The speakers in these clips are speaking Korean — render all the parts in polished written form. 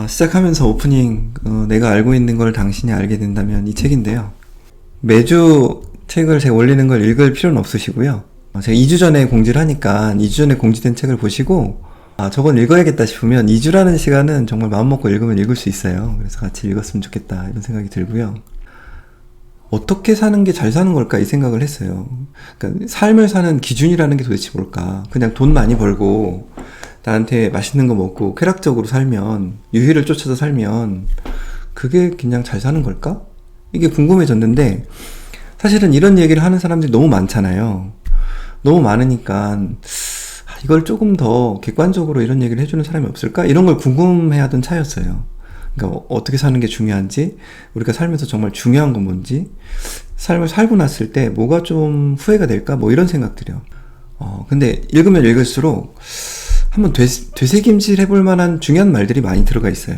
시작하면서 오프닝 내가 알고 있는 걸 당신이 알게 된다면 이 책인데요. 매주 책을 제가 올리는 걸 읽을 필요는 없으시고요. 제가 2주 전에 공지를 하니까 2주 전에 공지된 책을 보시고 저건 읽어야겠다 싶으면 2주라는 시간은 정말 마음먹고 읽으면 읽을 수 있어요. 그래서 같이 읽었으면 좋겠다 이런 생각이 들고요. 어떻게 사는 게 잘 사는 걸까 이 생각을 했어요. 그러니까 삶을 사는 기준이라는 게 도대체 뭘까? 그냥 돈 많이 벌고 나한테 맛있는 거 먹고 쾌락적으로 살면, 유희를 쫓아서 살면 그게 그냥 잘 사는 걸까? 이게 궁금해졌는데, 사실은 이런 얘기를 하는 사람들이 너무 많잖아요. 너무 많으니까 이걸 조금 더 객관적으로 이런 얘기를 해주는 사람이 없을까? 이런 걸 궁금해하던 차였어요. 그러니까 어떻게 사는 게 중요한지, 우리가 살면서 정말 중요한 건 뭔지, 삶을 살고 났을 때 뭐가 좀 후회가 될까? 뭐 이런 생각들이요. 근데 읽으면 읽을수록 한번 되새김질 해볼 만한 중요한 말들이 많이 들어가 있어요.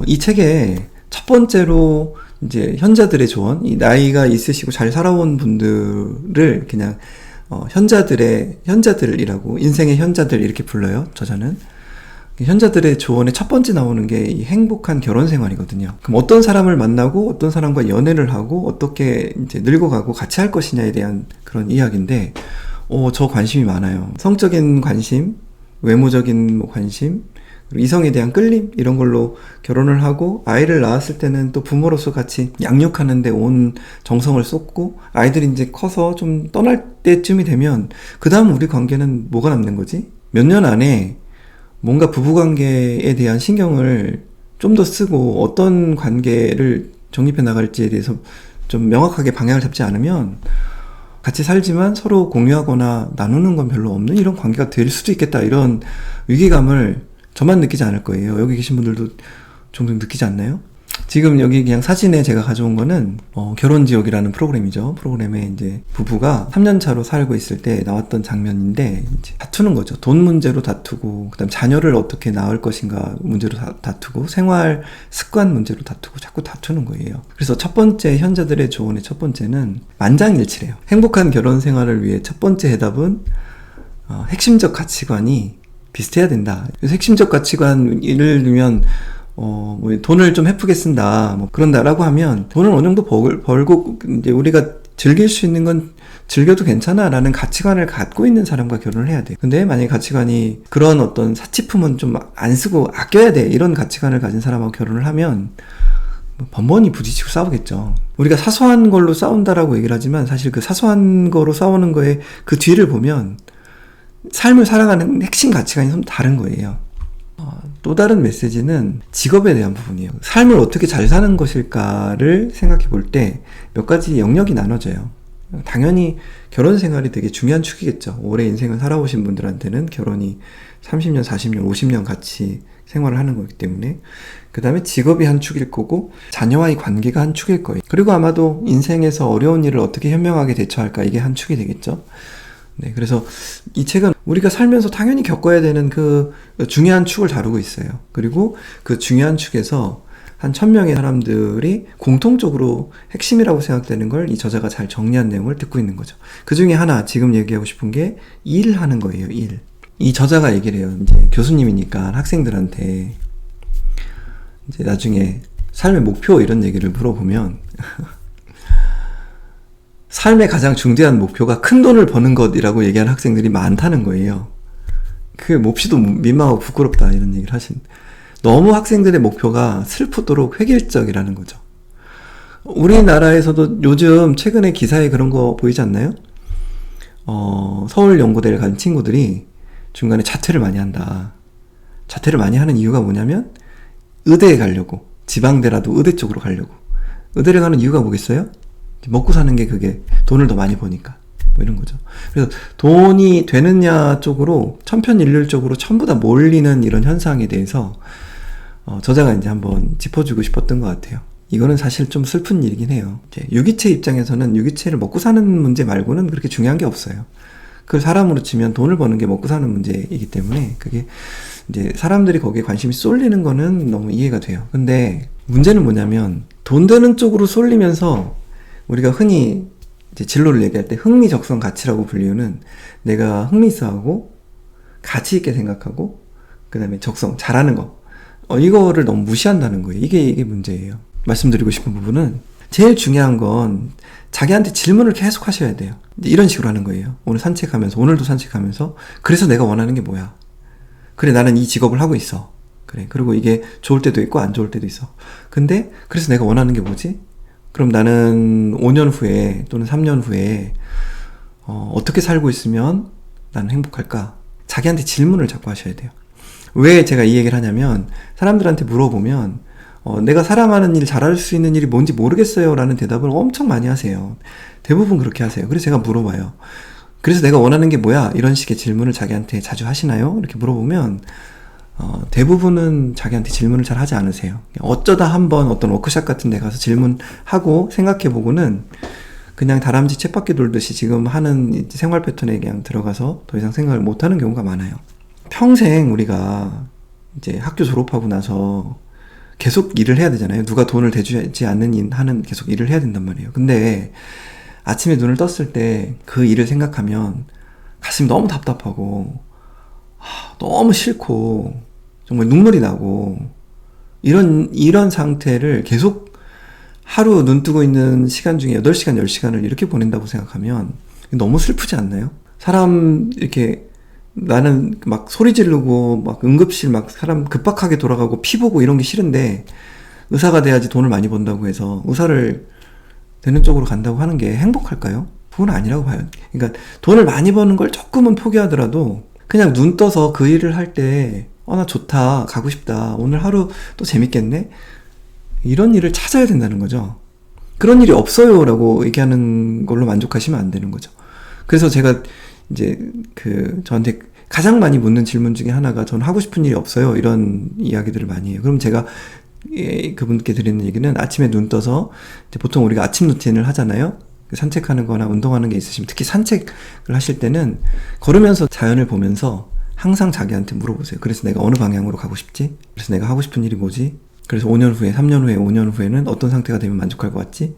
이 책에 첫 번째로 이제 현자들의 조언, 이 나이가 있으시고 잘 살아온 분들을 그냥 현자들이라고, 인생의 현자들 이렇게 불러요, 저자는. 현자들의 조언에 첫 번째 나오는 게 이 행복한 결혼 생활이거든요. 그럼 어떤 사람을 만나고 어떤 사람과 연애를 하고 어떻게 이제 늙어가고 같이 할 것이냐에 대한 그런 이야기인데, 저 관심이 많아요. 성적인 관심, 외모적인 관심, 그리고 이성에 대한 끌림, 이런 걸로 결혼을 하고 아이를 낳았을 때는 또 부모로서 같이 양육하는데 온 정성을 쏟고, 아이들이 이제 커서 좀 떠날 때쯤이 되면 그 다음 우리 관계는 뭐가 남는 거지? 몇 년 안에 뭔가 부부관계에 대한 신경을 좀 더 쓰고 어떤 관계를 정립해 나갈지에 대해서 좀 명확하게 방향을 잡지 않으면 같이 살지만 서로 공유하거나 나누는 건 별로 없는 이런 관계가 될 수도 있겠다, 이런 위기감을 저만 느끼지 않을 거예요. 여기 계신 분들도 종종 느끼지 않나요? 지금 여기 그냥 사진에 제가 가져온 거는 결혼지옥이라는 프로그램이죠. 프로그램에 이제 부부가 3년 차로 살고 있을 때 나왔던 장면인데, 이제 다투는 거죠. 돈 문제로 다투고, 그다음 자녀를 어떻게 낳을 것인가 문제로 다투고, 생활 습관 문제로 다투고, 자꾸 다투는 거예요. 그래서 첫 번째 현자들의 조언의 첫 번째는 만장일치래요. 행복한 결혼 생활을 위해 첫 번째 해답은 핵심적 가치관이 비슷해야 된다. 그래서 핵심적 가치관, 예를 들면 뭐 돈을 좀 헤프게 쓴다, 뭐 그런다라고 하면 돈을 어느 정도 벌고 이제 우리가 즐길 수 있는 건 즐겨도 괜찮아 라는 가치관을 갖고 있는 사람과 결혼을 해야 돼. 근데 만약에 가치관이 그런 어떤 사치품은 좀 안 쓰고 아껴야 돼, 이런 가치관을 가진 사람하고 결혼을 하면 번번이 부딪히고 싸우겠죠. 우리가 사소한 걸로 싸운다라고 얘기를 하지만 사실 그 사소한 거로 싸우는 거에 그 뒤를 보면 삶을 살아가는 핵심 가치관이 좀 다른 거예요. 또 다른 메시지는 직업에 대한 부분이에요. 삶을 어떻게 잘 사는 것일까를 생각해 볼 때 몇 가지 영역이 나눠져요. 당연히 결혼 생활이 되게 중요한 축이겠죠. 오래 인생을 살아오신 분들한테는 결혼이 30년, 40년, 50년 같이 생활을 하는 거기 때문에, 그 다음에 직업이 한 축일 거고, 자녀와의 관계가 한 축일 거예요. 그리고 아마도 인생에서 어려운 일을 어떻게 현명하게 대처할까, 이게 한 축이 되겠죠. 네, 그래서 이 책은 우리가 살면서 당연히 겪어야 되는 그 중요한 축을 다루고 있어요. 그리고 그 중요한 축에서 한 1000명의 사람들이 공통적으로 핵심이라고 생각되는 걸 이 저자가 잘 정리한 내용을 듣고 있는 거죠. 그 중에 하나 지금 얘기하고 싶은 게 일하는 거예요, 일. 이 저자가 얘기를 해요. 이제 교수님이니까 학생들한테 이제 나중에 삶의 목표 이런 얘기를 물어보면 삶의 가장 중대한 목표가 큰 돈을 버는 것이라고 얘기하는 학생들이 많다는 거예요. 그게 몹시도 민망하고 부끄럽다, 이런 얘기를 너무 학생들의 목표가 슬프도록 획일적이라는 거죠. 우리나라에서도 요즘 최근에 기사에 그런 거 보이지 않나요? 서울연고대를 간 친구들이 중간에 자퇴를 많이 한다. 자퇴를 많이 하는 이유가 뭐냐면 의대에 가려고, 지방대라도 의대 쪽으로 가려고. 의대를 가는 이유가 뭐겠어요? 먹고 사는 게 그게 돈을 더 많이 버니까, 뭐 이런 거죠. 그래서 돈이 되느냐 쪽으로 천편일률적으로 전부 다 몰리는 이런 현상에 대해서 저자가 이제 한번 짚어주고 싶었던 것 같아요. 이거는 사실 좀 슬픈 일이긴 해요. 이제 유기체 입장에서는 유기체를 먹고 사는 문제 말고는 그렇게 중요한 게 없어요. 그걸 사람으로 치면 돈을 버는 게 먹고 사는 문제이기 때문에 그게 이제 사람들이 거기에 관심이 쏠리는 거는 너무 이해가 돼요. 근데 문제는 뭐냐면 돈 되는 쪽으로 쏠리면서 우리가 흔히 이제 진로를 얘기할 때 흥미적성 가치라고 불리우는, 내가 흥미있어하고 가치 있게 생각하고 그 다음에 적성, 잘하는 거, 이거를 너무 무시한다는 거예요. 이게 문제예요. 말씀드리고 싶은 부분은 제일 중요한 건 자기한테 질문을 계속 하셔야 돼요. 이런 식으로 하는 거예요. 오늘 산책하면서, 오늘도 산책하면서, 그래서 내가 원하는 게 뭐야? 그래, 나는 이 직업을 하고 있어. 그래, 그리고 이게 좋을 때도 있고 안 좋을 때도 있어. 근데 그래서 내가 원하는 게 뭐지? 그럼 나는 5년 후에 또는 3년 후에 어떻게 살고 있으면 나는 행복할까? 자기한테 질문을 자꾸 하셔야 돼요. 왜 제가 이 얘기를 하냐면, 사람들한테 물어보면 내가 사랑하는 일, 잘할 수 있는 일이 뭔지 모르겠어요 라는 대답을 엄청 많이 하세요. 대부분 그렇게 하세요. 그래서 제가 물어봐요. 그래서 내가 원하는 게 뭐야? 이런 식의 질문을 자기한테 자주 하시나요? 이렇게 물어보면 대부분은 자기한테 질문을 잘 하지 않으세요. 어쩌다 한번 어떤 워크숍 같은 데 가서 질문하고 생각해보고는 그냥 다람쥐 쳇바퀴 돌듯이 지금 하는 생활 패턴에 그냥 들어가서 더 이상 생각을 못하는 경우가 많아요. 평생 우리가 이제 학교 졸업하고 나서 계속 일을 해야 되잖아요. 누가 돈을 대주지 않는 한은 계속 일을 해야 된단 말이에요. 근데 아침에 눈을 떴을 때 그 일을 생각하면 가슴이 너무 답답하고 너무 싫고 정말 눈물이 나고 이런 상태를 계속 하루 눈 뜨고 있는 시간 중에 8시간, 10시간을 이렇게 보낸다고 생각하면 너무 슬프지 않나요? 사람 이렇게 나는 막 소리 지르고 막 응급실 막 사람 급박하게 돌아가고 피 보고 이런 게 싫은데 의사가 돼야지 돈을 많이 번다고 해서 의사를 되는 쪽으로 간다고 하는 게 행복할까요? 그건 아니라고 봐요. 그러니까 돈을 많이 버는 걸 조금은 포기하더라도 그냥 눈 떠서 그 일을 할 때 나 좋다, 가고 싶다, 오늘 하루 또 재밌겠네, 이런 일을 찾아야 된다는 거죠. 그런 일이 없어요 라고 얘기하는 걸로 만족하시면 안 되는 거죠. 그래서 제가 이제 저한테 가장 많이 묻는 질문 중에 하나가 저는 하고 싶은 일이 없어요, 이런 이야기들을 많이 해요. 그럼 제가 그분께 드리는 얘기는 아침에 눈 떠서 이제 보통 우리가 아침 루틴을 하잖아요. 산책하는 거나 운동하는 게 있으시면 특히 산책을 하실 때는 걸으면서 자연을 보면서 항상 자기한테 물어보세요. 그래서 내가 어느 방향으로 가고 싶지? 그래서 내가 하고 싶은 일이 뭐지? 그래서 5년 후에, 3년 후에, 5년 후에는 어떤 상태가 되면 만족할 것 같지?